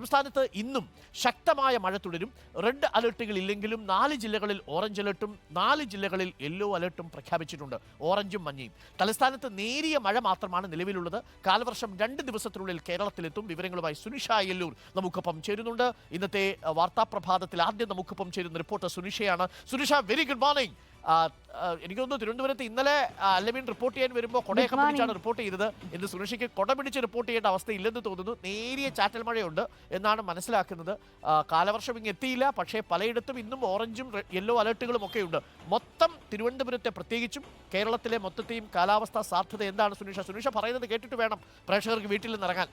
സംസ്ഥാനത്ത് ഇന്നും ശക്തമായ മഴ തുടരും. റെഡ് അലർട്ടുകൾ ഇല്ലെങ്കിലും 4 ജില്ലകളിൽ ഓറഞ്ച് അലർട്ടും 4 ജില്ലകളിൽ യെല്ലോ അലർട്ടും പ്രഖ്യാപിച്ചിട്ടുണ്ട്. ഓറഞ്ചും മഞ്ഞയും. തലസ്ഥാനത്ത് നേരിയ മഴ മാത്രമാണ് നിലവിലുള്ളത്. കാലവർഷം 2 ദിവസത്തിനുള്ളിൽ കേരളത്തിലെത്തും. വിവരങ്ങളുമായി സുനിഷ അയ്യല്ലൂർ നമുക്കൊപ്പം ചേരുന്നുണ്ട്. ഇന്നത്തെ വാർത്താപ്രഭാതത്തിൽ ആദ്യം നമുക്കൊപ്പം ചേരുന്ന റിപ്പോർട്ടർ സുനിഷയാണ്. Sunisha, very good morning. എനിക്ക് തോന്നുന്നു തിരുവനന്തപുരത്ത് ഇന്നലെ അല്ലമീൻ റിപ്പോർട്ട് ചെയ്യാൻ വരുമ്പോൾ കൊടയൊക്കെ പിടിച്ചാണ് റിപ്പോർട്ട് ചെയ്തത്. ഇന്ന് സുനിഷയ്ക്ക് കൊട പിടിച്ച് റിപ്പോർട്ട് ചെയ്യേണ്ട അവസ്ഥയില്ലെന്ന് തോന്നുന്നു. നേരിയ ചാറ്റൽ മഴയുണ്ട് എന്നാണ് മനസ്സിലാക്കുന്നത്. കാലവർഷം ഇങ്ങ് എത്തിയില്ല, പക്ഷേ പലയിടത്തും ഇന്നും ഓറഞ്ചും യെല്ലോ അലർട്ടുകളും ഒക്കെ ഉണ്ട്. മൊത്തം തിരുവനന്തപുരത്തെ പ്രത്യേകിച്ചും കേരളത്തിലെ മൊത്തത്തെയും കാലാവസ്ഥാ സാധ്യത എന്താണ് സുനിഷ? സുനിഷ പറയുന്നത് കേട്ടിട്ട് വേണം പ്രേക്ഷകർക്ക് വീട്ടിൽ നിന്ന് ഇറങ്ങാൻ.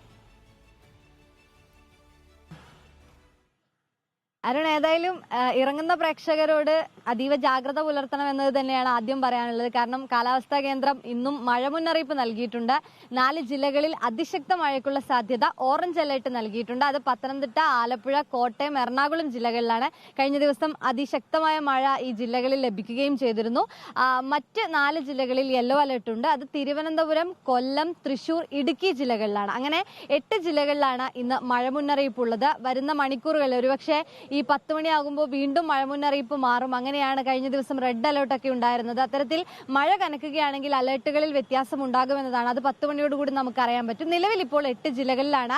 അരുൺ, ഏതായാലും ഇറങ്ങുന്ന പ്രേക്ഷകരോട് അതീവ ജാഗ്രത പുലർത്തണം എന്നത് തന്നെയാണ് ആദ്യം പറയാനുള്ളത്. കാരണം കാലാവസ്ഥാ കേന്ദ്രം ഇന്നും മഴ മുന്നറിയിപ്പ് നൽകിയിട്ടുണ്ട്. 4 ജില്ലകളിൽ അതിശക്ത മഴയ്ക്കുള്ള സാധ്യത ഓറഞ്ച് അലർട്ട് നൽകിയിട്ടുണ്ട്. അത് പത്തനംതിട്ട, ആലപ്പുഴ, കോട്ടയം, എറണാകുളം ജില്ലകളിലാണ്. കഴിഞ്ഞ ദിവസം അതിശക്തമായ മഴ ഈ ജില്ലകളിൽ ലഭിക്കുകയും ചെയ്തിരുന്നു. മറ്റ് 4 ജില്ലകളിൽ യെല്ലോ അലർട്ട് ഉണ്ട്. അത് തിരുവനന്തപുരം, കൊല്ലം, തൃശൂർ, ഇടുക്കി ജില്ലകളിലാണ്. അങ്ങനെ 8 ജില്ലകളിലാണ് ഇന്ന് മഴ മുന്നറിയിപ്പ് ഉള്ളത്. വരുന്ന മണിക്കൂറുകളിൽ ഒരുപക്ഷെ ഈ 10 മണിയാകുമ്പോൾ വീണ്ടും മഴ മുന്നറിയിപ്പ് മാറും. അങ്ങനെയാണ് കഴിഞ്ഞ ദിവസം റെഡ് അലർട്ടൊക്കെ ഉണ്ടായിരുന്നത്. അത്തരത്തിൽ മഴ കനക്കുകയാണെങ്കിൽ അലർട്ടുകളിൽ വ്യത്യാസം ഉണ്ടാകുമെന്നതാണ്. അത് 10 മണിയോടുകൂടി നമുക്ക് അറിയാൻ പറ്റും. നിലവിൽ ഇപ്പോൾ 8 ജില്ലകളിലാണ്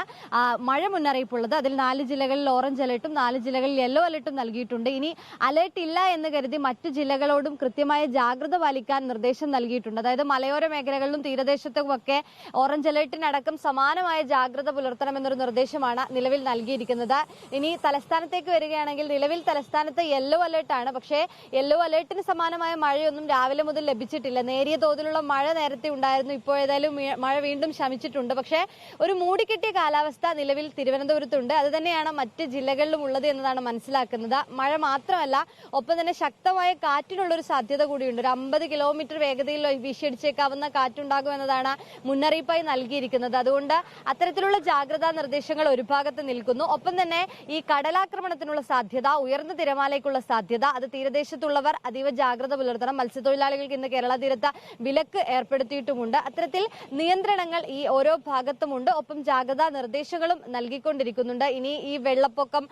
മഴ മുന്നറിയിപ്പുള്ളത്. അതിൽ 4 ജില്ലകളിൽ ഓറഞ്ച് അലർട്ടും 4 ജില്ലകളിൽ യെല്ലോ അലർട്ടും നൽകിയിട്ടുണ്ട്. ഇനി അലർട്ട് ഇല്ല എന്ന് കരുതി മറ്റു ജില്ലകളോടും കൃത്യമായ ജാഗ്രത പാലിക്കാൻ നിർദ്ദേശം നൽകിയിട്ടുണ്ട്. അതായത് മലയോര മേഖലകളിലും തീരദേശത്തുമൊക്കെ ഓറഞ്ച് അലർട്ടിനടക്കം സമാനമായ ജാഗ്രത പുലർത്തണമെന്നൊരു നിർദ്ദേശമാണ് നിലവിൽ നൽകിയിരിക്കുന്നത്. ഇനി തലസ്ഥാനത്തേക്ക് വരികയാണെങ്കിൽ നിലവിൽ തലസ്ഥാനത്ത് യെല്ലോ അലർട്ടാണ്. പക്ഷേ യെല്ലോ അലർട്ടിന് സമാനമായ മഴയൊന്നും രാവിലെ മുതൽ ലഭിച്ചിട്ടില്ല. നേരിയ തോതിലുള്ള മഴ നേരത്തെ ഉണ്ടായിരുന്നു. ഇപ്പോൾ ഏതായാലും മഴ വീണ്ടും ശമിച്ചിട്ടുണ്ട്. പക്ഷേ ഒരു മൂടിക്കെട്ടിയ കാലാവസ്ഥ നിലവിൽ തിരുവനന്തപുരത്തുണ്ട്. അത് തന്നെയാണ് മറ്റ് ജില്ലകളിലും ഉള്ളത് എന്നതാണ് മനസ്സിലാക്കുന്നത്. മഴ മാത്രമല്ല, ഒപ്പം തന്നെ ശക്തമായ കാറ്റിനുള്ളൊരു സാധ്യത കൂടിയുണ്ട്. ഒരു 50 കിലോമീറ്റർ വേഗതയിൽ വീശിയടിച്ചേക്കാവുന്ന കാറ്റുണ്ടാകുമെന്നതാണ് മുന്നറിയിപ്പായി നൽകിയിരിക്കുന്നത്. അതുകൊണ്ട് അത്തരത്തിലുള്ള ജാഗ്രതാ നിർദ്ദേശങ്ങൾ ഒരു ഭാഗത്ത് നിൽക്കുന്നു. ഒപ്പം തന്നെ ഈ കടലാക്രമണത്തിനുള്ള സാധ്യത, ഉയർന്ന തിരമാലയ്ക്കുള്ള സാധ്യത, അത് തീരദേശത്തുള്ളവർ അതീവ ജാഗ്രത പുലർത്തണം. മത്സ്യത്തൊഴിലാളികൾക്ക് ഇന്ന് കേരള തീരത്ത് വിലക്ക് ഏർപ്പെടുത്തിയിട്ടുമുണ്ട്. അത്തരത്തിൽ നിയന്ത്രണങ്ങൾ ഈ ഓരോ ഭാഗത്തുമുണ്ട്. ഒപ്പം ജാഗ്രതാ നിർദ്ദേശങ്ങളും നൽകിക്കൊണ്ടിരിക്കുന്നുണ്ട്. ഇനി ഈ വെള്ളപ്പൊക്കം,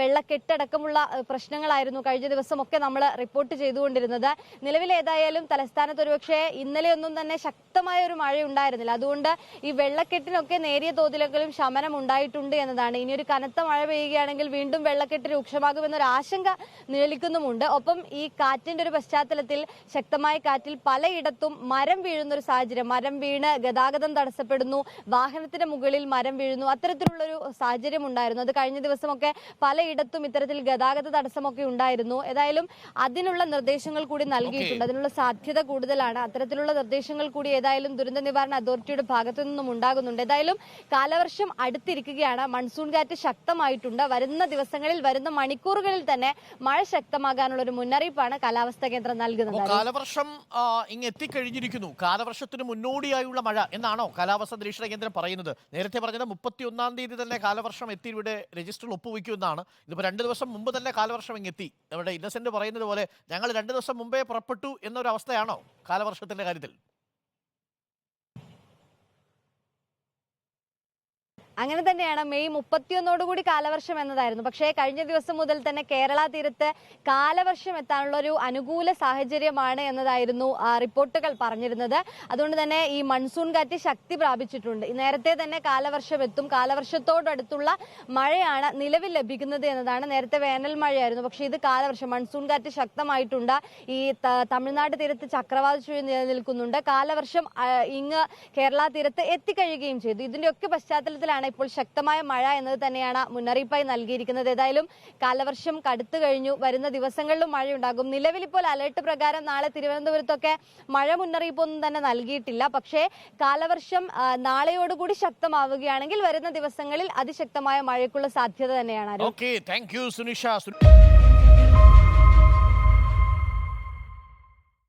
വെള്ളക്കെട്ടടക്കമുള്ള പ്രശ്നങ്ങളായിരുന്നു കഴിഞ്ഞ ദിവസമൊക്കെ നമ്മൾ റിപ്പോർട്ട് ചെയ്തുകൊണ്ടിരുന്നത്. നിലവിൽ ഏതായാലും തലസ്ഥാനത്ത് ഒരുപക്ഷെ ഇന്നലെയൊന്നും തന്നെ ശക്തമായ ഒരു മഴ ഉണ്ടായിരുന്നില്ല. അതുകൊണ്ട് ഈ വെള്ളക്കെട്ടിനൊക്കെ നേരിയ തോതിലെങ്കിലും ശമനം ഉണ്ടായിട്ടുണ്ട് എന്നതാണ്. ഇനി ഒരു കനത്ത മഴ പെയ്യുകയാണെങ്കിൽ വീണ്ടും വെള്ളക്കെട്ട് രൂക്ഷമാകുമെന്നൊരു ആശങ്ക നിലനിൽക്കുന്നുമുണ്ട്. ഒപ്പം ഈ കാറ്റിന്റെ ഒരു പശ്ചാത്തലത്തിൽ ശക്തമായ കാറ്റിൽ പലയിടത്തും മരം വീഴുന്ന ഒരു സാഹചര്യം, മരം വീണ് ഗതാഗതം തടസ്സപ്പെടുന്നു, വാഹനത്തിന് മുകളിൽ മരം വീഴുന്നു, അത്തരത്തിലുള്ളൊരു സാഹചര്യം ഉണ്ടായിരുന്നു. അത് കഴിഞ്ഞ ദിവസമൊക്കെ പലയിടത്തും ഇത്തരത്തിൽ ഗതാഗത തടസ്സമൊക്കെ ഉണ്ടായിരുന്നു. ഏതായാലും അതിനുള്ള നിർദ്ദേശങ്ങൾ കൂടി നൽകിയിട്ടുണ്ട്. അതിനുള്ള സാധ്യത കൂടുതലാണ്. അത്തരത്തിലുള്ള നിർദ്ദേശങ്ങൾ കൂടി ഏതായാലും ദുരന്ത നിവാരണ അതോറിറ്റിയുടെ ഭാഗത്തു നിന്നും ഉണ്ടാകുന്നുണ്ട്. ഏതായാലും കാലവർഷം അടുത്തിരിക്കുകയാണ്. മൺസൂൺ കാറ്റ് ശക്തമായിട്ടുണ്ട്. വരുന്ന ദിവസങ്ങളിൽ, വരുന്ന മണിക്കൂറുകളിൽ തന്നെ മഴ ശക്തമാകാനുള്ള ഒരു മുന്നറിയിപ്പാണ് കാലാവസ്ഥാ കേന്ദ്രം നൽകുന്നത്. കാലവർഷം ഇങ്ങ് എത്തിക്കഴിഞ്ഞിരിക്കുന്നു. കാലവർഷത്തിന് മുന്നോടിയായുള്ള മഴ എന്നാണോ കാലാവസ്ഥാ നിരീക്ഷണ കേന്ദ്രം പറയുന്നത്? നേരത്തെ പറഞ്ഞത് 31-ാം തീയതി തന്നെ കാലവർഷം എത്തി ഇവിടെ രജിസ്റ്ററിൽ ഒപ്പുവെക്കുമെന്നാണ്. ഇതിപ്പോൾ 2 ദിവസം മുമ്പ് തന്നെ കാലവർഷം ഇങ്ങെത്തി. നമ്മുടെ ഇന്നസെന്റ് പറയുന്നത് പോലെ ഞങ്ങൾ 2 ദിവസം മുമ്പേ പുറപ്പെട്ടു എന്നൊരു അവസ്ഥയാണോ കാലവർഷത്തിന്റെ കാര്യത്തിൽ? അങ്ങനെ തന്നെയാണ്. മെയ് 31 കാലവർഷം എന്നതായിരുന്നു. പക്ഷേ കഴിഞ്ഞ ദിവസം മുതൽ തന്നെ കേരള തീരത്ത് കാലവർഷം എത്താനുള്ള ഒരു അനുകൂല സാഹചര്യമാണ് എന്നതായിരുന്നു റിപ്പോർട്ടുകൾ പറഞ്ഞിരുന്നത്. അതുകൊണ്ട് തന്നെ ഈ മൺസൂൺ കാറ്റ് ശക്തി പ്രാപിച്ചിട്ടുണ്ട്. നേരത്തെ തന്നെ കാലവർഷം എത്തും, കാലവർഷത്തോടടുത്തുള്ള മഴയാണ് നിലവിൽ ലഭിക്കുന്നത് എന്നതാണ്. നേരത്തെ വേനൽ മഴയായിരുന്നു, പക്ഷേ ഇത് കാലവർഷം, മൺസൂൺ കാറ്റ് ശക്തമായിട്ടുണ്ട്. ഈ തമിഴ്നാട് തീരത്ത് ചക്രവാത ചുഴി നിലനിൽക്കുന്നുണ്ട്. കാലവർഷം ഇങ്ങ് കേരള തീരത്ത് എത്തിക്കഴിയുകയും ചെയ്തു. ഇതിന്റെയൊക്കെ പശ്ചാത്തലത്തിലാണ് ഇപ്പോൾ ശക്തമായ മഴ എന്നത് തന്നെയാണ് മുന്നറിയിപ്പായി നൽകിയിരിക്കുന്നത്. ഏതായാലും കാലവർഷം കടുത്തു കഴിഞ്ഞു. വരുന്ന ദിവസങ്ങളിലും മഴയുണ്ടാകും. നിലവിൽ ഇപ്പോൾ അലർട്ട് പ്രകാരം നാളെ തിരുവനന്തപുരത്തൊക്കെ മഴ മുന്നറിയിപ്പൊന്നും തന്നെ നൽകിയിട്ടില്ല. പക്ഷേ കാലവർഷം നാളെയോടുകൂടി ശക്തമാവുകയാണെങ്കിൽ വരുന്ന ദിവസങ്ങളിൽ അതിശക്തമായ മഴയ്ക്കുള്ള സാധ്യത തന്നെയാണ്. Okay, thank you Sunisha.